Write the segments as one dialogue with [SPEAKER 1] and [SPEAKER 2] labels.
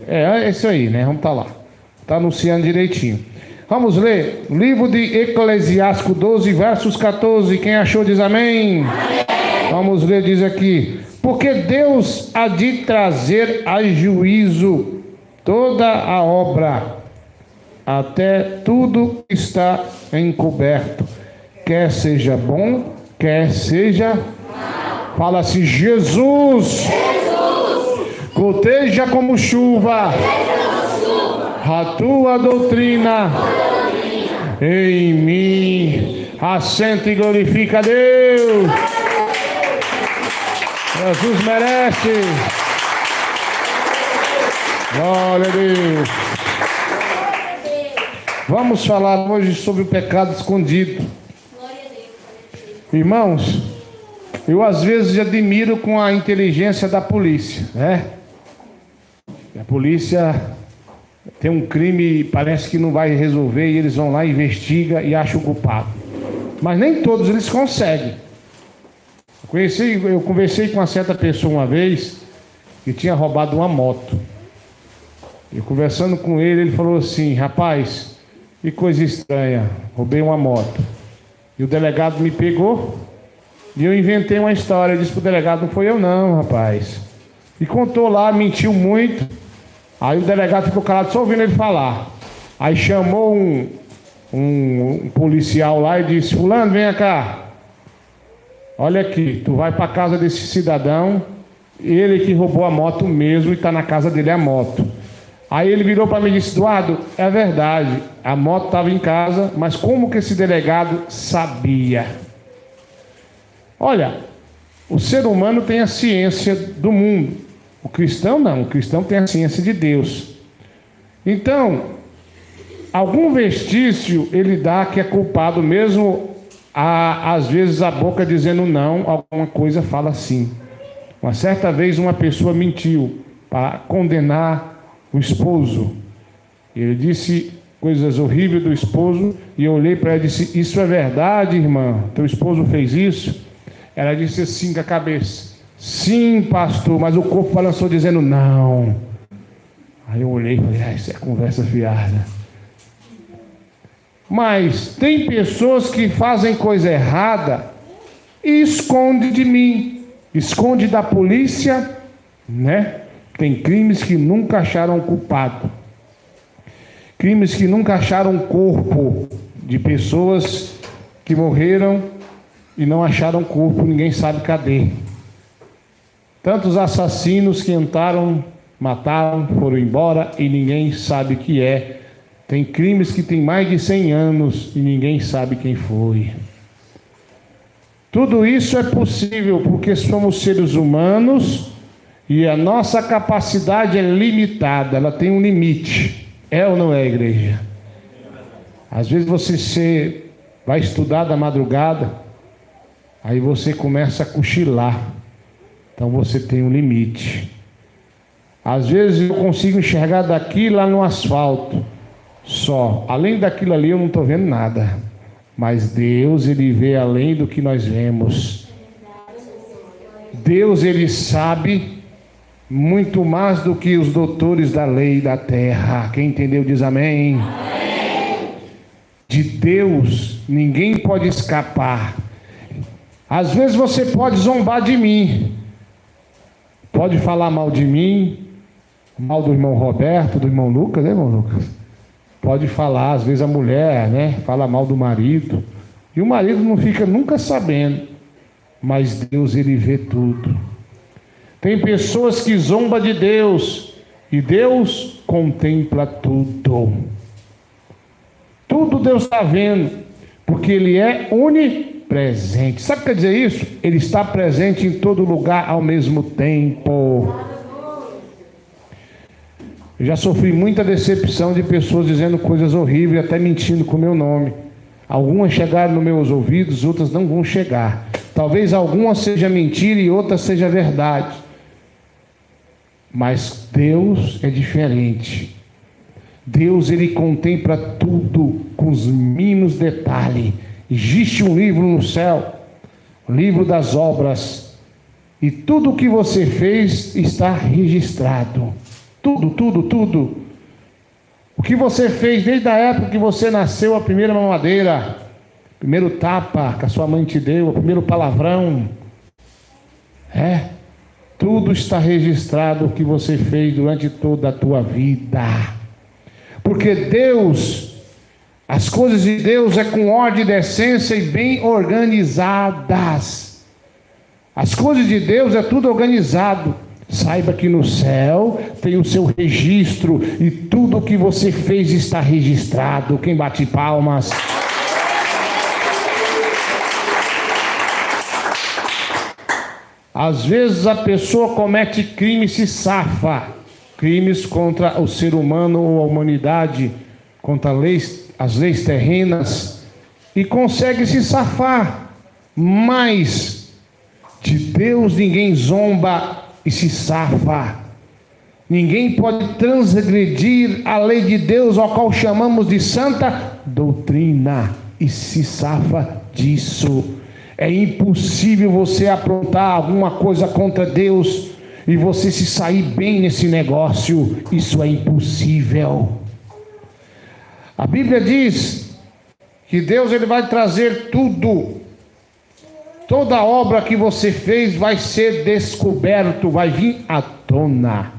[SPEAKER 1] É isso aí, né? Vamos estar lá. Está anunciando direitinho. Vamos ler. Livro de Eclesiástico 12, versos 14. Quem achou diz amém. Vamos ler, diz aqui. Porque Deus há de trazer a juízo toda a obra, até tudo que está encoberto, quer seja bom, quer seja mal. Fala assim: Jesus, goteja como chuva a tua doutrina em mim. Assenta e glorifica a Deus. Jesus merece. Glória a Deus. Vamos falar hoje sobre o pecado escondido. Irmãos, eu às vezes admiro com a inteligência da polícia, né? A polícia tem um crime, parece que não vai resolver, e eles vão lá, investigam e acham o culpado. Mas nem todos eles conseguem. Eu conversei com uma certa pessoa uma vez que tinha roubado uma moto. E conversando com ele, ele falou assim: rapaz, que coisa estranha, roubei uma moto. E o delegado me pegou e eu inventei uma história. Eu disse pro delegado: não foi eu não, rapaz. E contou lá, mentiu muito. Aí o delegado ficou calado só ouvindo ele falar. Aí chamou um policial lá e disse: fulano, vem cá. Olha aqui, tu vai para casa desse cidadão, ele que roubou a moto mesmo e está na casa dele a moto. Aí ele virou para mim e disse: Eduardo, é verdade, a moto estava em casa, mas como que esse delegado sabia? Olha, o ser humano tem a ciência do mundo. O cristão não, o cristão tem a ciência de Deus. Então, algum vestígio ele dá que é culpado, mesmo às vezes a boca dizendo não, alguma coisa fala sim. Uma certa vez uma pessoa mentiu para condenar o esposo. Ele disse coisas horríveis do esposo e eu olhei para ela e disse: isso é verdade, irmã? Teu esposo fez isso? Ela disse assim com a cabeça: sim, pastor, mas o corpo balançou dizendo não. Aí eu olhei e falei: isso é conversa fiada. Mas tem pessoas que fazem coisa errada e esconde de mim, esconde da polícia, né? Tem crimes que nunca acharam culpado, crimes que nunca acharam corpo de pessoas que morreram e não acharam corpo, ninguém sabe cadê. Tantos assassinos que entraram, mataram, foram embora e ninguém sabe o que é. Tem crimes que têm mais de 100 anos e ninguém sabe quem foi. Tudo isso é possível porque somos seres humanos e a nossa capacidade é limitada, ela tem um limite. É ou não é, igreja? Às vezes você vai estudar da madrugada, aí você começa a cochilar. Então você tem um limite. Às vezes eu consigo enxergar daqui lá no asfalto só. Além daquilo ali eu não estou vendo nada. Mas Deus, Ele vê além do que nós vemos. Deus, Ele sabe muito mais do que os doutores da lei da terra. Quem entendeu diz amém. Amém. De Deus ninguém pode escapar. Às vezes você pode zombar de mim, pode falar mal de mim, mal do irmão Roberto, do irmão Lucas, né, irmão Lucas? Pode falar, às vezes a mulher, né, fala mal do marido, e o marido não fica nunca sabendo, mas Deus, Ele vê tudo. Tem pessoas que zombam de Deus, e Deus contempla tudo. Tudo Deus está vendo, porque Ele é onipresente. Sabe o que quer dizer isso? Ele está presente em todo lugar ao mesmo tempo. Eu já sofri muita decepção de pessoas dizendo coisas horríveis, até mentindo com o meu nome. Algumas chegaram nos meus ouvidos, outras não vão chegar. Talvez algumas seja mentira e outras seja verdade. Mas Deus é diferente. Deus, Ele contempla tudo com os mínimos detalhes. Existe um livro no céu, o livro das obras, e tudo o que você fez está registrado. Tudo, tudo, tudo. O que você fez desde a época que você nasceu, a primeira mamadeira, o primeiro tapa que a sua mãe te deu, o primeiro palavrão. Tudo está registrado o que você fez durante toda a tua vida. Porque Deus, as coisas de Deus é com ordem, decência e bem organizadas. As coisas de Deus é tudo organizado. Saiba que no céu tem o seu registro e tudo o que você fez está registrado. Quem bate palmas? Às vezes a pessoa comete crime e se safa. Crimes contra o ser humano ou a humanidade, contra as leis terrenas, e consegue se safar. Mas de Deus ninguém zomba e se safa. Ninguém pode transgredir a lei de Deus, ao qual chamamos de santa doutrina, e se safa disso. É impossível você aprontar alguma coisa contra Deus e você se sair bem nesse negócio. Isso é impossível. A Bíblia diz que Deus ele vai trazer tudo. Toda obra que você fez vai ser descoberto, vai vir à tona.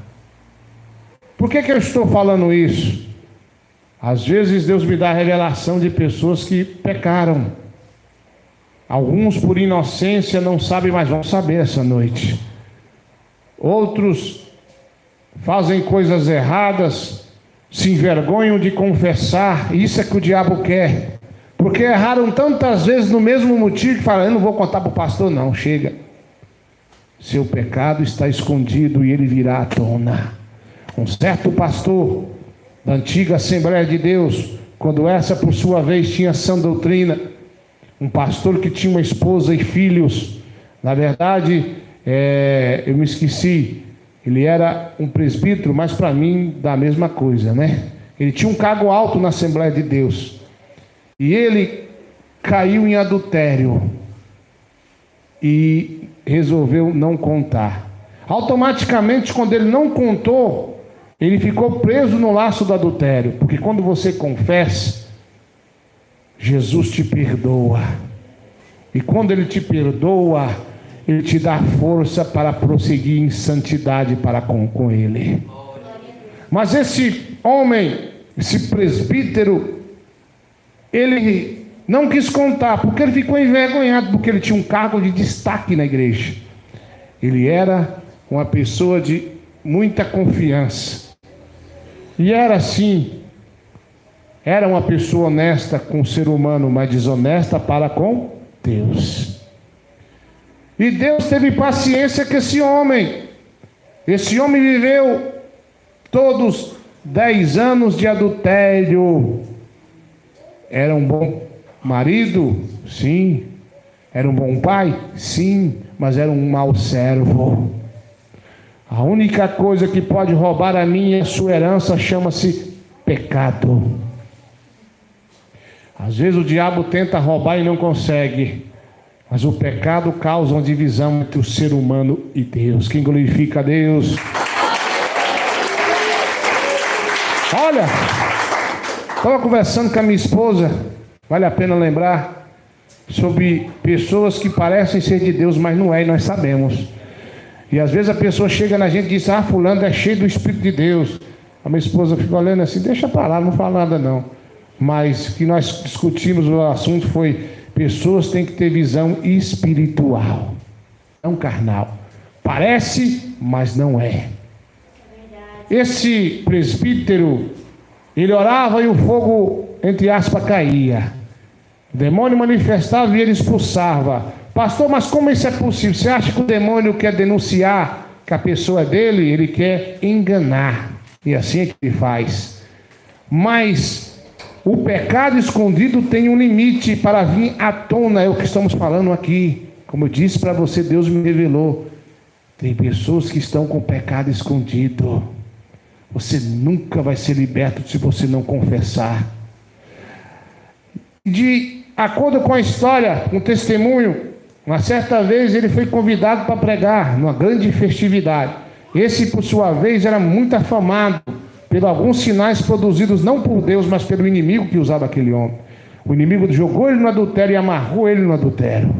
[SPEAKER 1] Por que eu estou falando isso? Às vezes Deus me dá a revelação de pessoas que pecaram. Alguns por inocência não sabem, mas vão saber essa noite. Outros fazem coisas erradas, se envergonham de confessar. Isso é que o diabo quer. Porque erraram tantas vezes no mesmo motivo que falam: eu não vou contar para o pastor não, chega. Seu pecado está escondido e ele virá à tona. Um certo pastor da antiga Assembleia de Deus, quando essa por sua vez tinha sã doutrina, um pastor que tinha uma esposa e filhos, na verdade, eu me esqueci, ele era um presbítero, mas para mim da mesma coisa, né? Ele tinha um cargo alto na Assembleia de Deus, e ele caiu em adultério, e resolveu não contar. Automaticamente, quando ele não contou, ele ficou preso no laço do adultério, porque quando você confessa, Jesus te perdoa, e quando Ele te perdoa, Ele te dá força para prosseguir em santidade para com Ele. Mas esse homem, esse presbítero, ele não quis contar, porque ele ficou envergonhado, porque ele tinha um cargo de destaque na igreja. Ele era uma pessoa de muita confiança, e era assim. Era uma pessoa honesta com o ser humano, mas desonesta para com Deus. E Deus teve paciência com esse homem. Esse homem viveu todos 10 anos de adultério. Era um bom marido? Sim. Era um bom pai? Sim. Mas era um mau servo. A única coisa que pode roubar a minha e a sua herança chama-se pecado. Às vezes o diabo tenta roubar e não consegue, mas o pecado causa uma divisão entre o ser humano e Deus. Quem glorifica a Deus? Olha, estava conversando com a minha esposa, vale a pena lembrar, sobre pessoas que parecem ser de Deus, mas não é, e nós sabemos. E às vezes a pessoa chega na gente e diz: ah, fulano é cheio do Espírito de Deus. A minha esposa fica olhando assim: deixa para lá, não fala nada não. Mas que nós discutimos, o assunto foi: pessoas têm que ter visão espiritual, não carnal. Parece, mas não é. Esse presbítero, ele orava e o fogo, entre aspas, caía. O demônio manifestava e ele expulsava. Pastor, mas como isso é possível? Você acha que o demônio quer denunciar que a pessoa é dele? Ele quer enganar. E assim é que ele faz. Mas o pecado escondido tem um limite para vir à tona, é o que estamos falando aqui. Como eu disse para você, Deus me revelou. Tem pessoas que estão com o pecado escondido. Você nunca vai ser liberto se você não confessar. De acordo com a história, com o testemunho, uma certa vez ele foi convidado para pregar numa grande festividade. Esse, por sua vez, era muito afamado por alguns sinais produzidos não por Deus, mas pelo inimigo que usava aquele homem. O inimigo jogou ele no adultério e amarrou ele no adultério.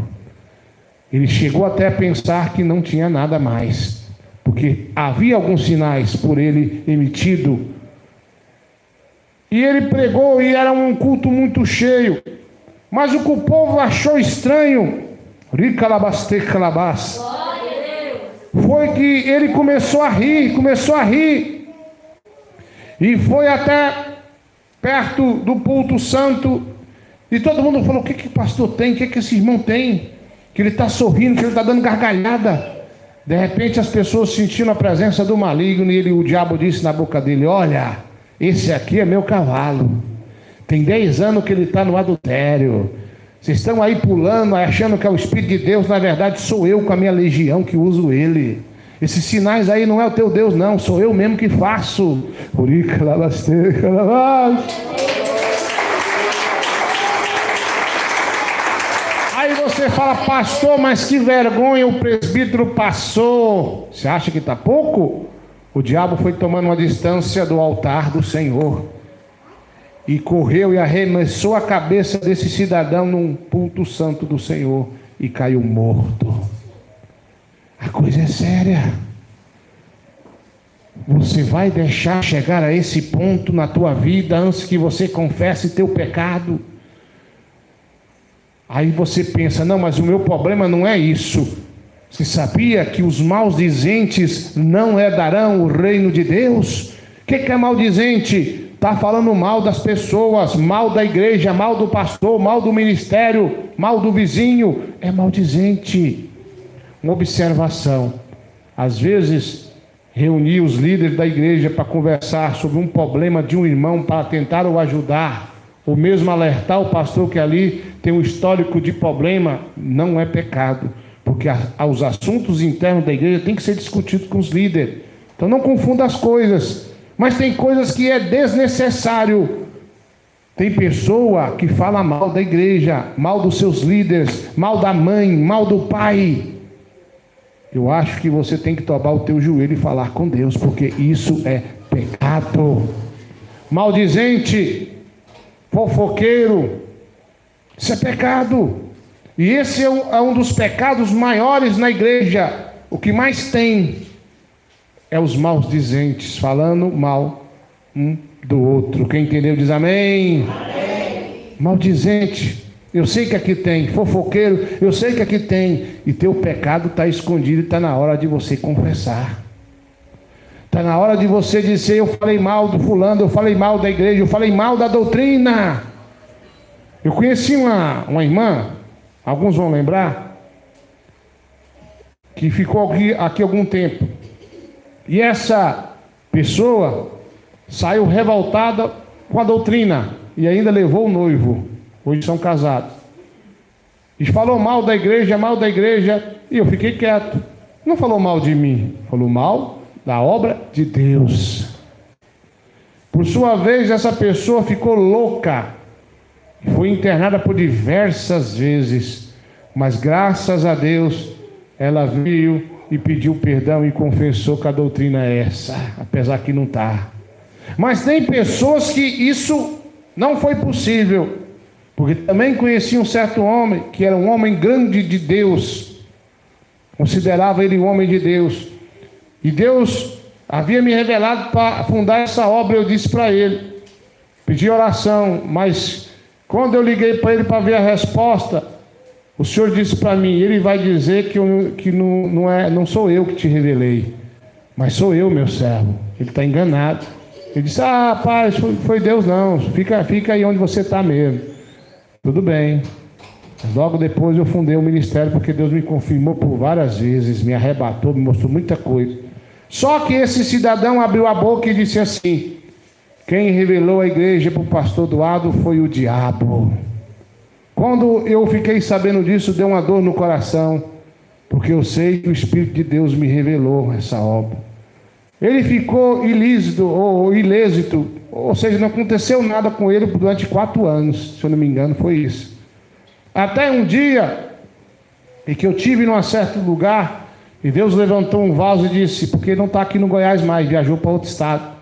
[SPEAKER 1] Ele chegou até a pensar que não tinha nada mais, porque havia alguns sinais por ele emitido. E ele pregou e era um culto muito cheio. Mas o que o povo achou estranho, foi que ele começou a rir. E foi até perto do púlpito santo. E todo mundo falou: o que o pastor tem? O que esse irmão tem? Que ele está sorrindo, que ele está dando gargalhada. De repente as pessoas sentiram a presença do maligno. E o diabo disse na boca dele: olha, esse aqui é meu cavalo. Tem 10 anos que ele está no adultério. Vocês estão aí pulando, achando que é o Espírito de Deus. Na verdade sou eu com a minha legião que uso ele. Esses sinais aí não é o teu Deus não, sou eu mesmo que faço. Aí você fala: pastor, mas que vergonha, o presbítero passou. Você acha que está pouco? O diabo foi tomando uma distância do altar do Senhor e correu e arremessou a cabeça desse cidadão num púlpito santo do Senhor e caiu morto. A coisa é séria. Você vai deixar chegar a esse ponto na tua vida antes que você confesse teu pecado? Aí você pensa: não, mas o meu problema não é isso. Você sabia que os maldizentes não herdarão o reino de Deus? O que é maldizente? Está falando mal das pessoas, mal da igreja, mal do pastor, mal do ministério, mal do vizinho. É maldizente. Uma observação: às vezes reuni os líderes da igreja para conversar sobre um problema de um irmão, para tentar o ajudar, ou mesmo alertar o pastor que ali tem um histórico de problema. Não é pecado, porque os assuntos internos da igreja têm que ser discutidos com os líderes. Então não confunda as coisas. Mas tem coisas que é desnecessário. Tem pessoa que fala mal da igreja, mal dos seus líderes, mal da mãe, mal do pai. Eu acho que você tem que dobrar o teu joelho e falar com Deus, porque isso é pecado. Maldizente, fofoqueiro, isso é pecado. E esse é um dos pecados maiores na igreja. O que mais tem é os maldizentes, falando mal um do outro. Quem entendeu diz amém. Amém. Maldizente, eu sei que aqui tem. Fofoqueiro, eu sei que aqui tem. E teu pecado está escondido e está na hora de você confessar. Está na hora de você dizer: eu falei mal do fulano, eu falei mal da igreja, eu falei mal da doutrina. Eu conheci uma irmã, alguns vão lembrar, que ficou aqui algum tempo. E essa pessoa saiu revoltada com a doutrina e ainda levou o noivo. Hoje são casados. E falou mal da igreja, e eu fiquei quieto. Não falou mal de mim, falou mal da obra de Deus. Por sua vez, essa pessoa ficou louca e foi internada por diversas vezes. Mas graças a Deus, ela veio e pediu perdão e confessou que a doutrina é essa, apesar que não está. Mas tem pessoas que isso não foi possível, porque também conheci um certo homem, que era um homem grande de Deus, considerava ele um homem de Deus, e Deus havia me revelado para fundar essa obra. Eu disse para ele, pedi oração, mas quando eu liguei para ele para ver a resposta, o Senhor disse para mim: ele vai dizer que não sou eu que te revelei, mas sou eu, meu servo. Ele está enganado. Ele disse: ah, pai, foi Deus não, fica aí onde você está mesmo. Tudo bem. Mas logo depois eu fundei o ministério, porque Deus me confirmou por várias vezes, me arrebatou, me mostrou muita coisa. Só que esse cidadão abriu a boca e disse assim: quem revelou a igreja para o pastor Eduardo foi o diabo. Quando eu fiquei sabendo disso, deu uma dor no coração, porque eu sei que o Espírito de Deus me revelou essa obra. Ele ficou ilícito, ou seja, não aconteceu nada com ele durante 4 anos, se eu não me engano, foi isso. Até um dia em que eu tive num certo lugar, E Deus levantou um vaso e disse, porque não está aqui no Goiás mais, viajou para outro estado.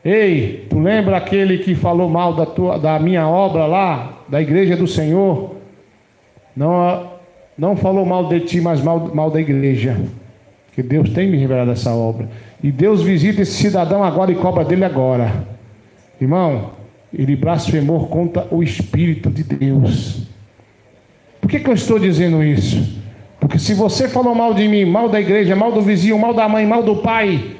[SPEAKER 1] Ei, tu lembra aquele que falou mal da minha obra lá, da igreja do Senhor? Não falou mal de ti, mas mal da igreja. Que Deus tem me revelado essa obra. E Deus visita esse cidadão agora e cobra dele agora. Irmão, ele blasfemou contra o Espírito de Deus. Por que eu estou dizendo isso? Porque se você falou mal de mim, mal da igreja, mal do vizinho, mal da mãe, mal do pai,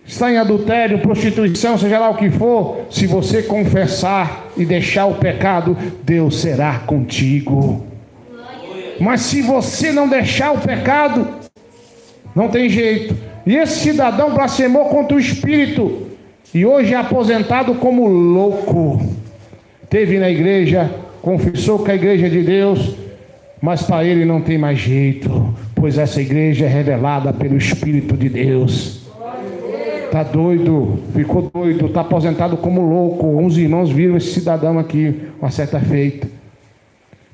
[SPEAKER 1] está em adultério, prostituição, seja lá o que for, se você confessar e deixar o pecado, Deus será contigo. Mas se você não deixar o pecado, não tem jeito. E esse cidadão blasfemou contra o Espírito e hoje é aposentado como louco. Teve na igreja, confessou que a igreja é de Deus, mas para ele não tem mais jeito, pois essa igreja é revelada pelo Espírito de Deus. Está doido, ficou doido, está aposentado como louco. Uns irmãos viram esse cidadão aqui uma certa feita.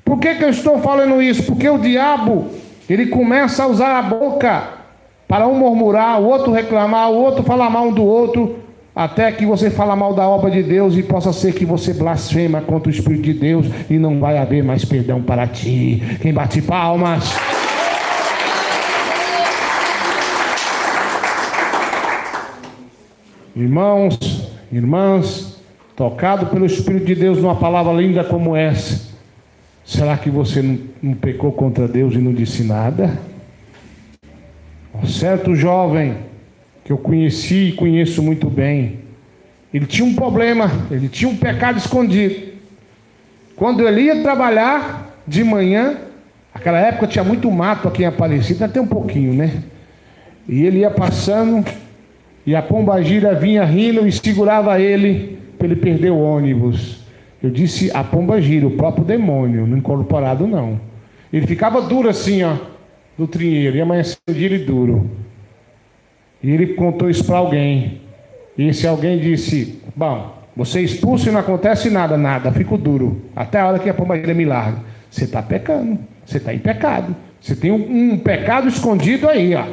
[SPEAKER 1] Por que eu estou falando isso? Porque o diabo, ele começa a usar a boca para um murmurar, o outro reclamar, o outro falar mal um do outro, até que você fala mal da obra de Deus e possa ser que você blasfema contra o Espírito de Deus e não vai haver mais perdão para ti. Quem bate palmas? Irmãos, irmãs, tocado pelo Espírito de Deus numa palavra linda como essa, será que você não pecou contra Deus e não disse nada? Um certo jovem que eu conheci e conheço muito bem, ele tinha um problema, ele tinha um pecado escondido. Quando ele ia trabalhar de manhã, aquela época tinha muito mato aqui em Aparecida, até um pouquinho, né? E ele ia passando e a pombagira vinha rindo e segurava ele para ele perder o ônibus. Eu disse a pombagira, o próprio demônio, não incorporado não. Ele ficava duro assim, ó, do trinheiro, e amanheceu o dia ele duro. E ele contou isso para alguém. E esse alguém disse, bom, você expulsa e não acontece nada, fico duro. Até a hora que a pombagira me larga. Você está pecando, você está em pecado. Você tem um pecado escondido aí, ó.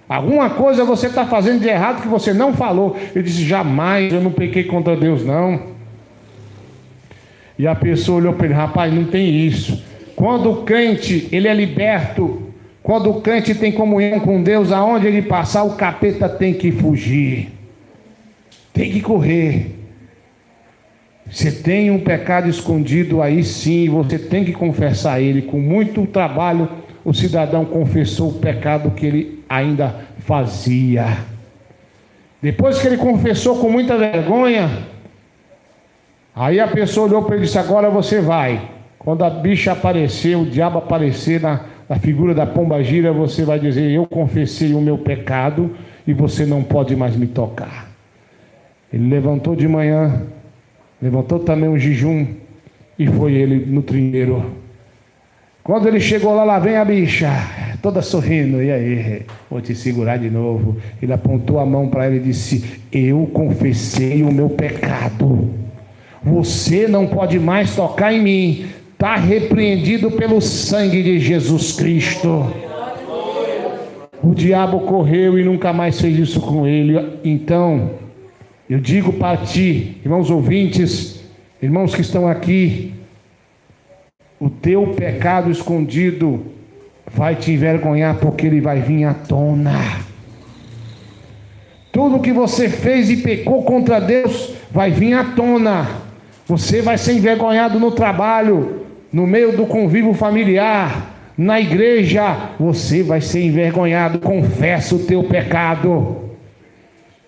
[SPEAKER 1] Alguma coisa você está fazendo de errado que você não falou. Eu disse, jamais, eu não pequei contra Deus, não. E a pessoa olhou para ele, rapaz, não tem isso. Quando o crente, ele é liberto, quando o crente tem comunhão com Deus, aonde ele passar, o capeta tem que fugir. Tem que correr. Você tem um pecado escondido aí sim, você tem que confessar ele. Com muito trabalho, o cidadão confessou o pecado que ele ainda fazia. Depois que ele confessou com muita vergonha, aí a pessoa olhou para ele e disse, agora você vai. Quando a bicha aparecer, o diabo aparecer na figura da pombagira, você vai dizer, eu confessei o meu pecado e você não pode mais me tocar. Ele levantou de manhã, levantou também um jejum e foi ele no trinheiro. Quando ele chegou lá vem a bicha, toda sorrindo, e aí, vou te segurar de novo. Ele apontou a mão para ele e disse, eu confessei o meu pecado. Você não pode mais tocar em mim. Está repreendido pelo sangue de Jesus Cristo. O diabo correu e nunca mais fez isso com ele. Então, eu digo para ti, irmãos ouvintes, irmãos que estão aqui, o teu pecado escondido vai te envergonhar, porque ele vai vir à tona. Tudo que você fez e pecou contra Deus vai vir à tona. Você vai ser envergonhado no trabalho, no meio do convívio familiar, na igreja. Você vai ser envergonhado. Confessa o teu pecado.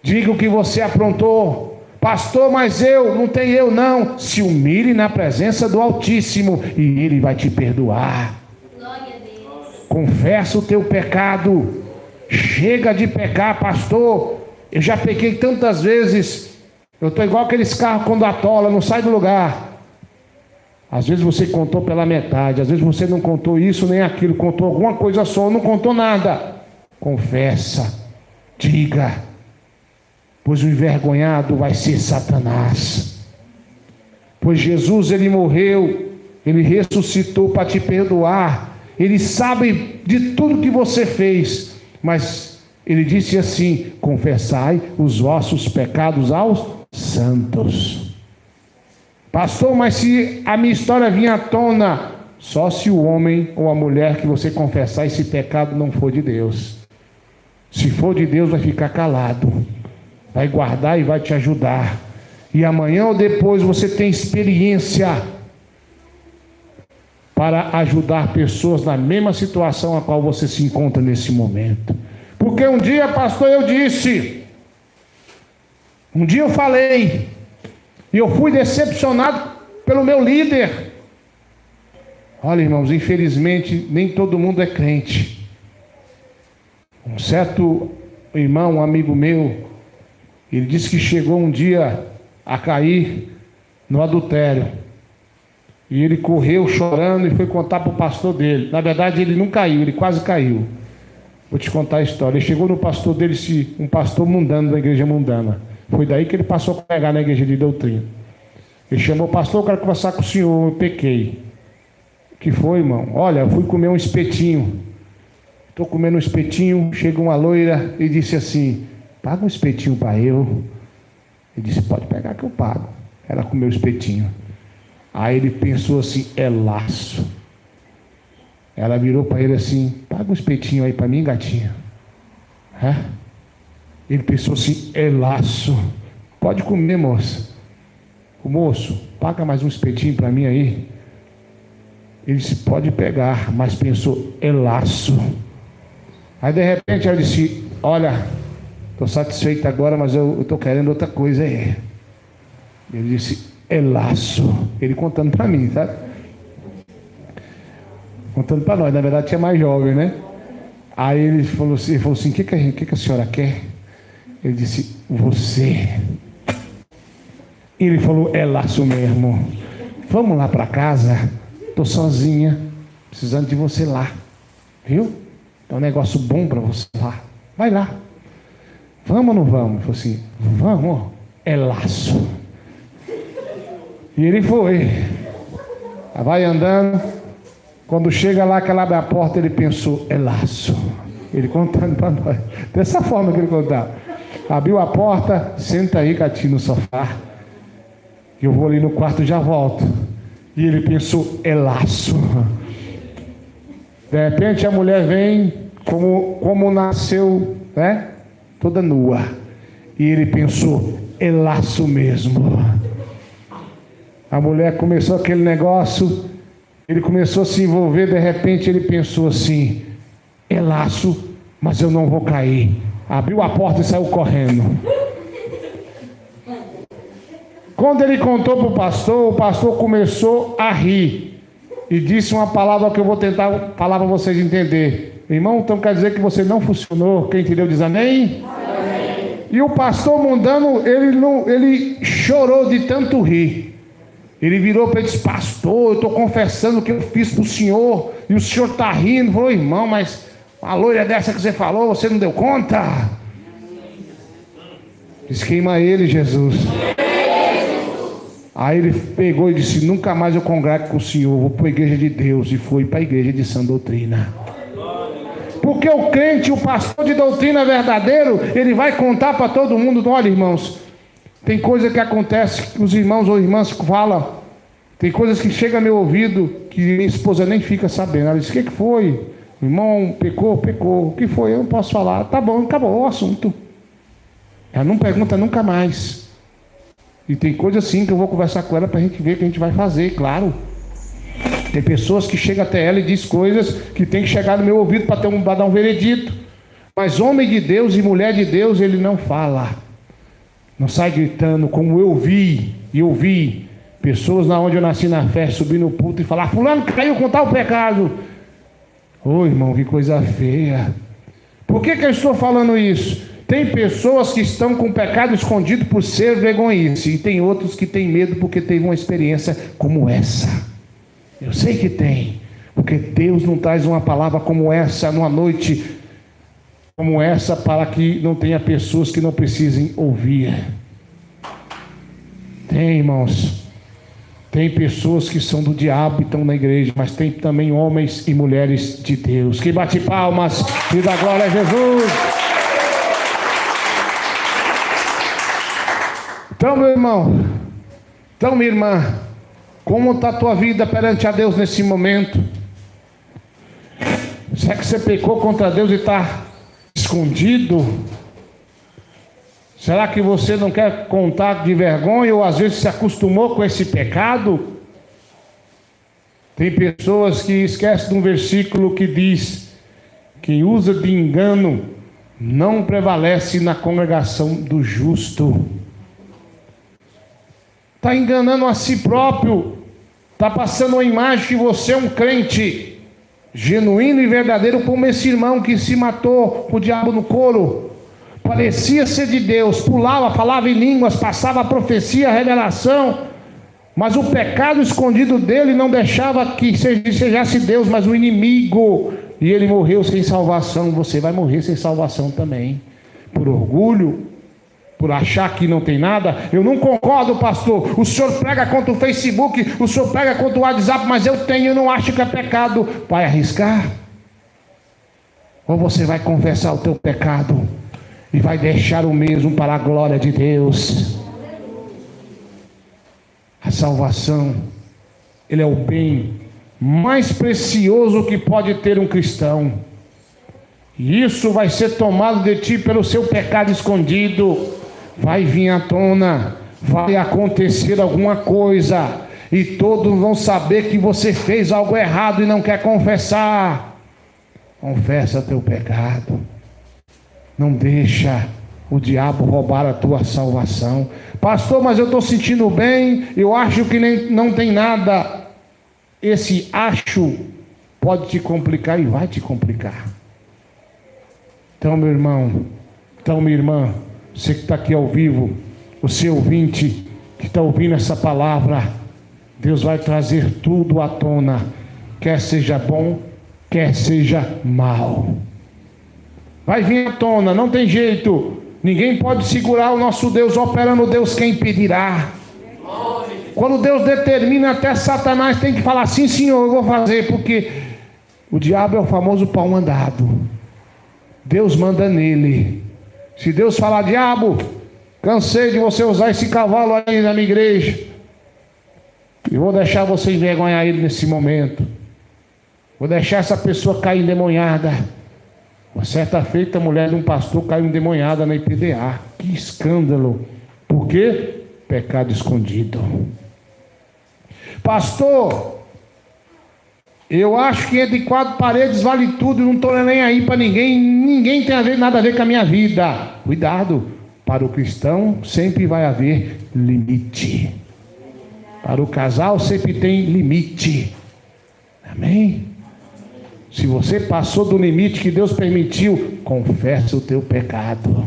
[SPEAKER 1] Diga o que você aprontou. Pastor, mas não tem eu não. Se humilhe na presença do Altíssimo e Ele vai te perdoar. Glória a Deus. Confessa o teu pecado. Chega de pecar, pastor. Eu já pequei tantas vezes. Eu estou igual aqueles carros quando atola, não sai do lugar. Às vezes você contou pela metade, às vezes você não contou isso nem aquilo, contou alguma coisa só, não contou nada. Confessa, diga, pois o envergonhado vai ser Satanás. Pois Jesus, ele morreu, ele ressuscitou para te perdoar. Ele sabe de tudo que você fez, Mas ele disse assim: confessai os vossos pecados aos santos. Pastor, mas se a minha história vir à tona, só se o homem ou a mulher que você confessar esse pecado não for de Deus. Se for de Deus, vai ficar calado, vai guardar e vai te ajudar. E amanhã ou depois você tem experiência para ajudar pessoas na mesma situação a qual você se encontra nesse momento. Porque um dia, pastor, eu disse, um dia eu falei, e eu fui decepcionado pelo meu líder. Olha, irmãos, infelizmente nem todo mundo é crente. Um certo irmão, um amigo meu, ele disse que chegou um dia a cair no adultério. E ele correu chorando e foi contar para o pastor dele. Na verdade, ele não caiu, ele quase caiu. Vou te contar a história. Ele chegou no pastor dele, um pastor mundano da igreja mundana. Foi daí que ele passou a pregar na igreja de doutrina. Ele chamou o pastor: eu quero conversar com o senhor, eu pequei. O que foi, irmão? Olha, eu fui comer um espetinho. Estou comendo um espetinho, chega uma loira e disse assim: paga um espetinho para eu. Ele disse: pode pegar que eu pago. Ela comeu o espetinho. Aí ele pensou assim: é laço. Ela virou para ele assim: paga um espetinho aí para mim, gatinha. Ele pensou assim: é laço. Pode comer, moça. O moço: paga mais um espetinho para mim aí. Ele disse: pode pegar, mas pensou: é laço. Aí de repente ela disse: olha, estou satisfeito agora, mas eu estou querendo outra coisa aí. Ele disse: é laço. Ele contando para mim, sabe? Contando para nós, na verdade tinha mais jovem, né? Aí ele falou assim: o que a senhora quer? Ele disse: você. Ele falou: é laço mesmo. Vamos lá para casa. Estou sozinha, precisando de você lá. Viu? É um negócio bom para você lá. Vai lá. Vamos ou não vamos? Ele falou assim: vamos. É laço. E ele foi. Vai andando. Quando chega lá, que ela abre a porta, ele pensou: é laço. Ele contando para nós. Dessa forma que ele contava. Abriu a porta: senta aí, Cati, no sofá. Eu vou ali no quarto e já volto. E ele pensou: é laço. De repente a mulher vem como nasceu, né? Toda nua. E ele pensou: é laço mesmo. A mulher começou aquele negócio, ele começou a se envolver. De repente ele pensou assim: é laço, mas eu não vou cair. Abriu a porta e saiu correndo. Quando ele contou para o pastor começou a rir e disse uma palavra que eu vou tentar falar para vocês entenderem. Irmão, então quer dizer que você não funcionou? Quem entendeu diz amém? Amém. E o pastor mundano, ele chorou de tanto rir. Ele virou para ele e disse: pastor, eu estou confessando o que eu fiz para o senhor e o senhor está rindo. Falou: irmão, mas a loira dessa que você falou, você não deu conta? Diz: queima ele, Jesus. Aí ele pegou e disse: nunca mais eu congrego com o senhor, vou para a igreja de Deus. E foi para a igreja de sã doutrina. Porque o crente, o pastor de doutrina verdadeiro, ele vai contar para todo mundo: olha, irmãos, tem coisa que acontece que os irmãos ou irmãs falam, tem coisas que chegam ao meu ouvido que minha esposa nem fica sabendo. Ela diz: o que foi? O irmão pecou. O que foi? Eu não posso falar. Tá bom, acabou o assunto. Ela não pergunta nunca mais. E tem coisa assim que eu vou conversar com ela para a gente ver o que a gente vai fazer, claro. Tem pessoas que chegam até ela e diz coisas que tem que chegar no meu ouvido para dar um veredito. Mas homem de Deus e mulher de Deus, ele não fala. Não sai gritando, como eu vi pessoas na onde eu nasci na fé subir no púlpito e falar: fulano caiu com tal pecado. Ô irmão, que coisa feia. Por que eu estou falando isso? Tem pessoas que estão com o pecado escondido por ser vergonhice, e tem outros que têm medo porque teve uma experiência como essa. Eu sei que tem, porque Deus não traz uma palavra como essa numa noite como essa para que não tenha pessoas que não precisem ouvir. Tem, irmãos, Tem pessoas que são do diabo e estão na igreja, mas tem também homens e mulheres de Deus. Que bate palmas e dá glória a Jesus. Então, meu irmão, então, minha irmã, como está a tua vida perante a Deus nesse momento? Será que você pecou contra Deus e está escondido? Será que você não quer contar de vergonha ou às vezes se acostumou com esse pecado? Tem pessoas que esquecem de um versículo que diz: quem usa de engano não prevalece na congregação do justo. Está enganando a si próprio, está passando uma imagem que você é um crente genuíno e verdadeiro, como esse irmão que se matou com o diabo no couro. Parecia ser de Deus, pulava, falava em línguas, passava a profecia, a revelação, mas o pecado escondido dele não deixava que sejasse Deus, mas o inimigo, e ele morreu sem salvação. Você vai morrer sem salvação também, por orgulho, por achar que não tem nada. Eu não concordo, pastor, o senhor prega contra o Facebook, o senhor prega contra o WhatsApp, mas eu tenho, eu não acho que é pecado. Vai arriscar? Ou você vai confessar o teu pecado e vai deixar o mesmo para a glória de Deus? A salvação, ele é o bem mais precioso que pode ter um cristão, e isso vai ser tomado de ti pelo seu pecado escondido. Vai vir à tona, vai acontecer alguma coisa, e todos vão saber que você fez algo errado e não quer confessar. Confessa teu pecado. Não deixa o diabo roubar a tua salvação. Pastor, mas eu estou sentindo bem, eu acho que não tem nada. Esse acho pode te complicar e vai te complicar. Então, meu irmão, então, minha irmã, você que está aqui ao vivo, você ouvinte que está ouvindo essa palavra, Deus vai trazer tudo à tona, quer seja bom, quer seja mal. Vai vir à tona, não tem jeito. Ninguém pode segurar o nosso Deus operando. Deus quem impedirá. Quando Deus determina, até Satanás tem que falar: sim, Senhor, eu vou fazer, porque o diabo é o famoso pau mandado. Deus manda nele. Se Deus falar: diabo, cansei de você usar esse cavalo aí na minha igreja, e vou deixar você envergonhar ele nesse momento, vou deixar essa pessoa cair endemoniada. Uma certa feita, a mulher de um pastor caiu endemoniada na IPDA. Que escândalo! Por quê? Pecado escondido. Pastor, eu acho que entre quatro paredes vale tudo, não estou nem aí para ninguém, ninguém tem nada a ver com a minha vida. Cuidado, para o cristão sempre vai haver limite. Para o casal sempre tem limite. Amém? Se você passou do limite que Deus permitiu, confessa o teu pecado.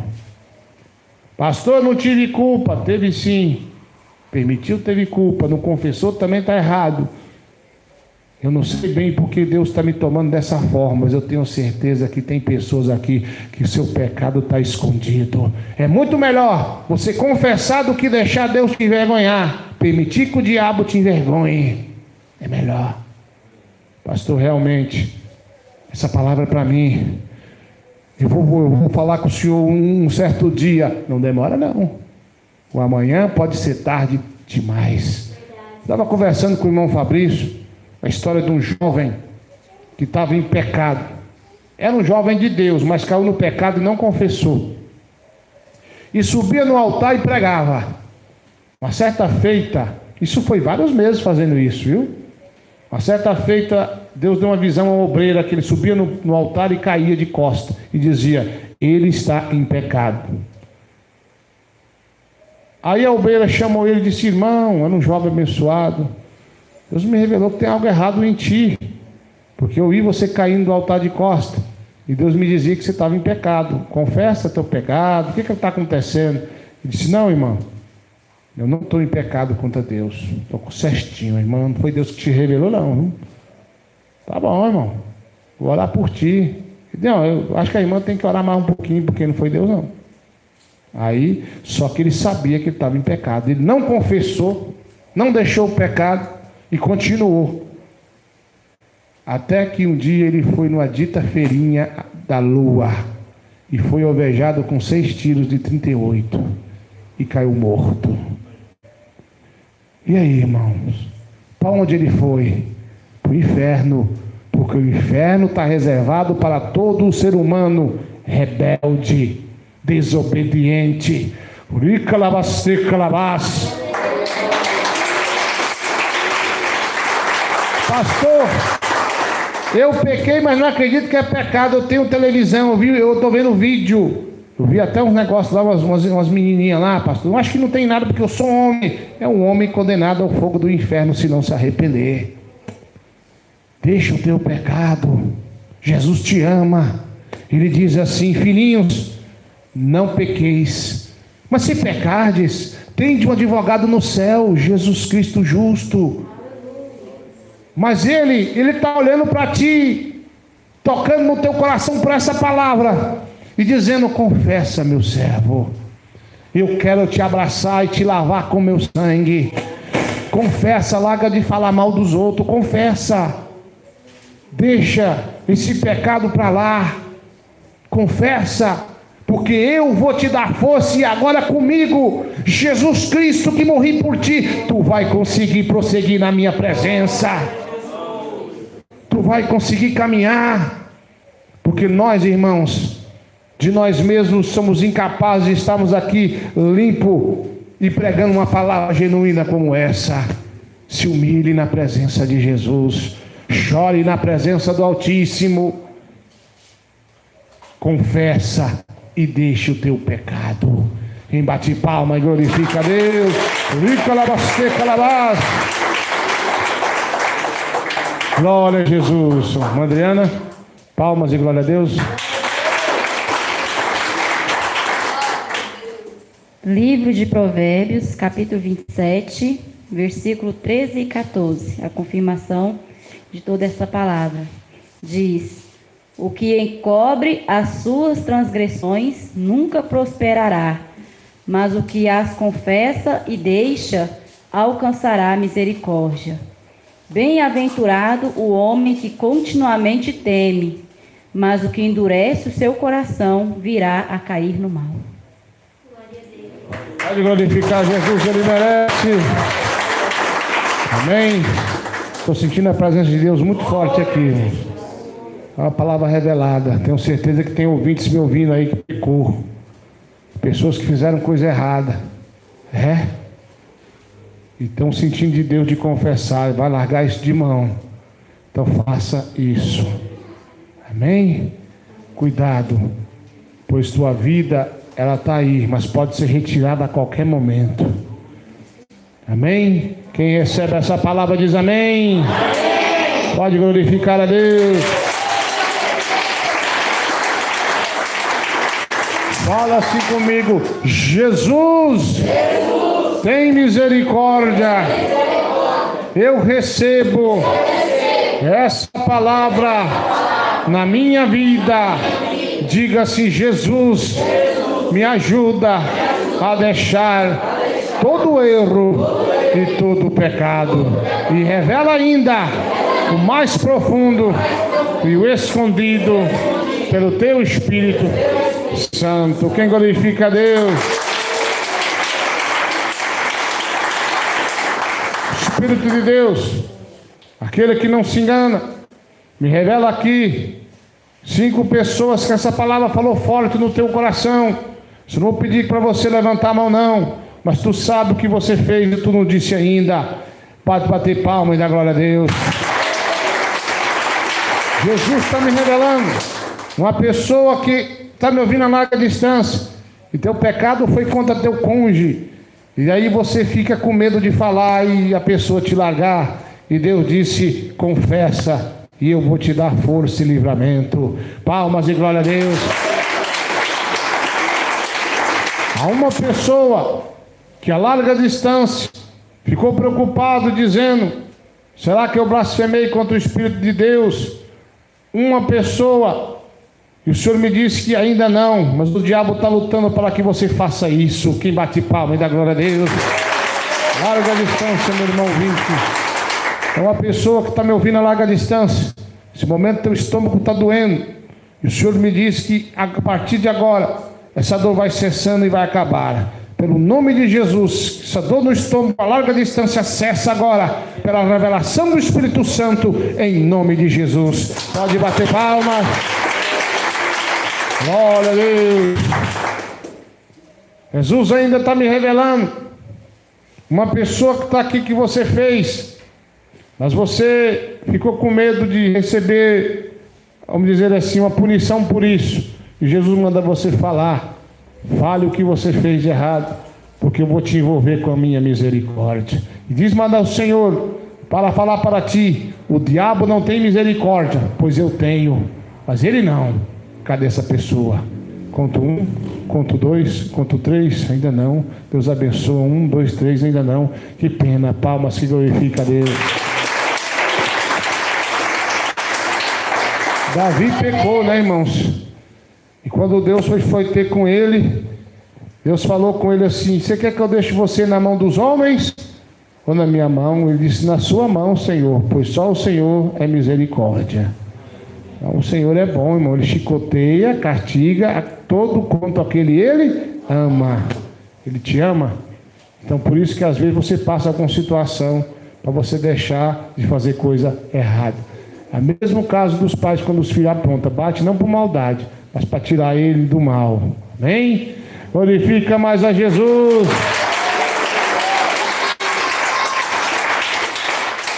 [SPEAKER 1] Pastor, não tive culpa. Teve sim. Permitiu, teve culpa. Não confessou, também está errado. Eu não sei bem porque Deus está me tomando dessa forma, mas eu tenho certeza que tem pessoas aqui que o seu pecado está escondido. É muito melhor você confessar do que deixar Deus te envergonhar. Permitir que o diabo te envergonhe. É melhor. Pastor, realmente, essa palavra é para mim. Eu vou falar com o senhor um certo dia. Não demora não. O amanhã pode ser tarde demais. Estava conversando com o irmão Fabrício a história de um jovem que estava em pecado. Era um jovem de Deus, mas caiu no pecado e não confessou. E subia no altar e pregava. Uma certa feita, isso foi vários meses fazendo isso, viu? Uma certa feita, Deus deu uma visão a uma obreira que ele subia no altar e caía de costas e dizia: ele está em pecado. Aí a obreira chamou ele e disse: irmão, era um jovem abençoado, Deus me revelou que tem algo errado em ti, porque eu vi você caindo do altar de costas, e Deus me dizia que você estava em pecado. Confessa teu pecado, o que está acontecendo? Ele disse: não, irmão, eu não estou em pecado contra Deus, estou certinho, irmão, não foi Deus que te revelou não, viu? Tá bom, irmão, vou orar por ti. Não, eu acho que a irmã tem que orar mais um pouquinho, porque não foi Deus não. Aí, só que ele sabia que ele estava em pecado, ele não confessou, não deixou o pecado e continuou. Até que um dia ele foi numa dita feirinha da lua e foi alvejado com 6 tiros de 38 e caiu morto. E aí, irmãos? Para onde ele foi? Para o inferno, porque o inferno está reservado para todo o ser humano rebelde, desobediente. Pastor, eu pequei, mas não acredito que é pecado. Eu tenho televisão, eu estou vendo vídeo. Eu vi até uns negócios lá, umas menininhas lá, pastor. Eu acho que não tem nada, porque eu sou homem. É um homem condenado ao fogo do inferno se não se arrepender. Deixa o teu pecado. Jesus te ama. Ele diz assim: filhinhos, não pequeis. Mas se pecardes, tende um advogado no céu, Jesus Cristo justo. Mas Ele está olhando para ti, tocando no teu coração por essa palavra e dizendo: confessa, meu servo, eu quero te abraçar e te lavar com meu sangue. Confessa, larga de falar mal dos outros, confessa, deixa esse pecado para lá, confessa, porque eu vou te dar força. E agora comigo, Jesus Cristo que morri por ti, tu vai conseguir prosseguir na minha presença, tu vai conseguir caminhar, porque nós, irmãos, de nós mesmos somos incapazes de estarmos aqui limpo e pregando uma palavra genuína como essa. Se humilhe na presença de Jesus, chore na presença do Altíssimo, confessa e deixe o teu pecado. Quem bate palma e glorifica a Deus. Glória a Jesus. Adriana, palmas e glória a Deus.
[SPEAKER 2] Livro de Provérbios, capítulo 27, versículo 13 e 14. A confirmação de toda essa palavra. Diz: o que encobre as suas transgressões nunca prosperará, mas o que as confessa e deixa alcançará misericórdia. Bem-aventurado o homem que continuamente teme, mas o que endurece o seu coração virá a cair no mal.
[SPEAKER 1] Pode glorificar Jesus, Ele merece. Amém. Estou sentindo a presença de Deus muito forte aqui, irmãos. É uma palavra revelada. Tenho certeza que tem ouvintes me ouvindo aí que pecou. Pessoas que fizeram coisa errada. E estão sentindo de Deus de confessar. Vai largar isso de mão. Então faça isso. Amém? Cuidado. Pois tua vida, ela está aí, mas pode ser retirada a qualquer momento. Amém? Quem recebe essa palavra diz amém. Amém. Pode glorificar a Deus. Fala assim comigo: Jesus, tem misericórdia. Eu recebo essa palavra na minha vida. Diga assim: Jesus, me ajuda a deixar todo erro e todo pecado, e revela ainda o mais profundo e o escondido pelo teu Espírito Santo. Quem glorifica a Deus? Espírito de Deus, aquele que não se engana, me revela aqui 5 pessoas que essa palavra falou forte no teu coração. Eu não vou pedir para você levantar a mão não, mas tu sabe o que você fez e tu não disse ainda. Pode bater palma e dar glória a Deus. Jesus está me revelando uma pessoa que está me ouvindo a larga distância, e teu pecado foi contra teu cônjuge, e aí você fica com medo de falar e a pessoa te largar, e Deus disse: confessa e eu vou te dar força e livramento. Palmas e glória a Deus. Há uma pessoa que a larga distância ficou preocupado, dizendo: será que eu blasfemei contra o Espírito de Deus? Uma pessoa, e o Senhor me disse que ainda não, mas o diabo está lutando para que você faça isso. Quem bate palma e dá glória a Deus. Larga a distância, meu irmão ouvinte. É uma pessoa que está me ouvindo a larga distância. Nesse momento teu estômago está doendo. E o Senhor me disse que a partir de agora, essa dor vai cessando e vai acabar. Pelo nome de Jesus, essa dor no estômago a larga distância cessa agora. Pela revelação do Espírito Santo, em nome de Jesus. Pode bater palmas. Glória a Deus. Jesus ainda está me revelando. Uma pessoa que está aqui que você fez, mas você ficou com medo de receber, vamos dizer assim, uma punição por isso. E Jesus manda você falar. Fale o que você fez de errado, porque eu vou te envolver com a minha misericórdia. E diz, manda o Senhor para falar para ti: o diabo não tem misericórdia, pois eu tenho, mas ele não. Cadê essa pessoa? Conto 1, conto 2, conto 3, ainda não. Deus abençoa. 1, 2, 3, ainda não. Que pena. Palmas, se glorifica a Deus. Davi pecou, né, irmãos? E quando Deus foi ter com ele, Deus falou com ele assim: você quer que eu deixe você na mão dos homens ou na minha mão? Ele disse: na sua mão, Senhor, pois só o Senhor é misericórdia. Então, o Senhor é bom, irmão. Ele chicoteia, castiga a todo quanto aquele ele ama. Ele te ama. Então por isso que às vezes você passa com situação para você deixar de fazer coisa errada. É o mesmo caso dos pais quando os filhos aprontam. Bate não por maldade, mas para tirar ele do mal. Amém? Glorifica mais a Jesus.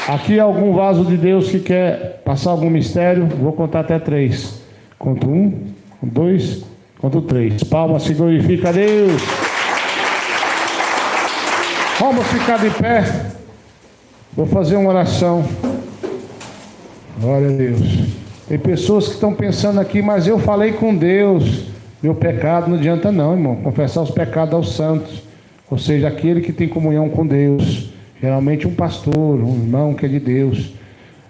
[SPEAKER 1] Aqui algum vaso de Deus que quer passar algum mistério? Vou contar até 3. Conto 1, 2, conto 3. Palmas, se glorifica a Deus. Vamos ficar de pé. Vou fazer uma oração. Glória a Deus. Tem pessoas que estão pensando aqui, mas eu falei com Deus. Meu pecado não adianta não, irmão. Confessar os pecados aos santos. Ou seja, aquele que tem comunhão com Deus. Geralmente um pastor, um irmão que é de Deus,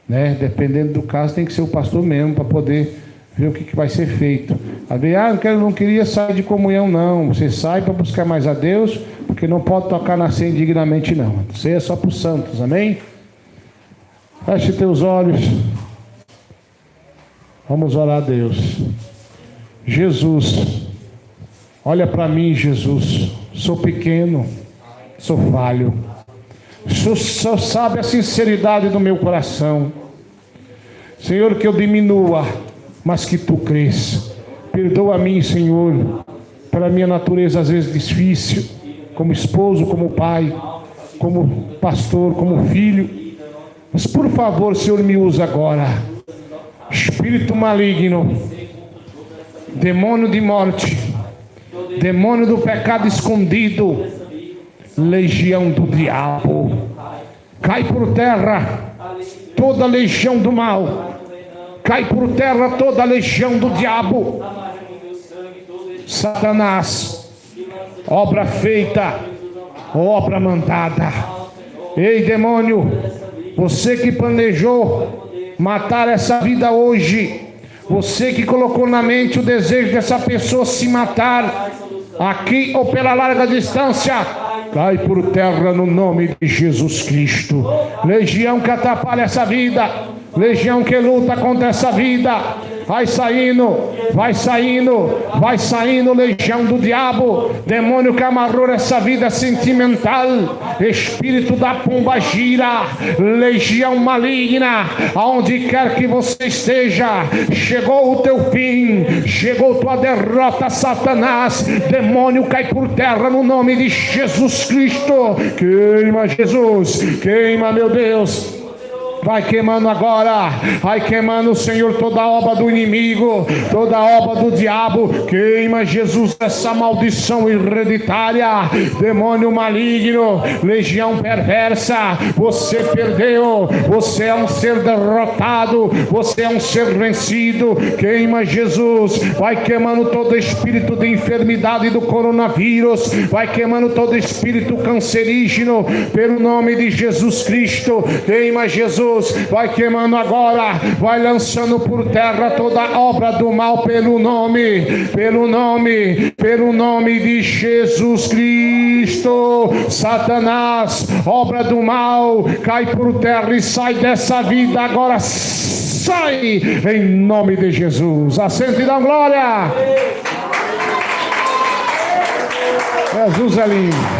[SPEAKER 1] né? Dependendo do caso, tem que ser o pastor mesmo para poder ver o que vai ser feito. Às vezes, não queria sair de comunhão, não. Você sai para buscar mais a Deus, porque não pode tocar na ceia indignamente, não. Ceia é só para os santos, amém? Feche teus olhos. Vamos orar a Deus. Jesus, olha para mim, Jesus. Sou pequeno, sou falho. O Senhor sabe a sinceridade do meu coração. Senhor, que eu diminua, mas que Tu cresça. Perdoa a mim, Senhor, pela minha natureza às vezes difícil, como esposo, como pai, como pastor, como filho. Mas por favor, Senhor, me usa agora. Espírito maligno, demônio de morte, demônio do pecado escondido, legião do diabo, cai por terra toda legião do mal, cai por terra toda legião do diabo. Satanás, obra feita, obra mandada. Ei, demônio, você que planejou matar essa vida hoje, você que colocou na mente o desejo dessa pessoa se matar, aqui ou pela larga distância, cai por terra no nome de Jesus Cristo. Legião que atrapalha essa vida, legião que luta contra essa vida, vai saindo, vai saindo, vai saindo, legião do diabo, demônio que amarrou essa vida sentimental, espírito da pomba gira, legião maligna, aonde quer que você esteja, chegou o teu fim, chegou tua derrota, Satanás. Demônio, cai por terra no nome de Jesus Cristo. Queima, Jesus, queima, meu Deus. Vai queimando agora, vai queimando, Senhor, toda a obra do inimigo, toda a obra do diabo. Queima, Jesus, essa maldição hereditária, demônio maligno, legião perversa. Você perdeu, você é um ser derrotado, você é um ser vencido. Queima, Jesus, vai queimando todo espírito de enfermidade do coronavírus, vai queimando todo espírito cancerígeno, pelo nome de Jesus Cristo. Queima, Jesus, vai queimando agora, vai lançando por terra toda obra do mal pelo nome de Jesus Cristo. Cristo. Satanás, obra do mal, cai por terra e sai dessa vida agora. Sai em nome de Jesus. Assente e dá glória. Jesus é lindo.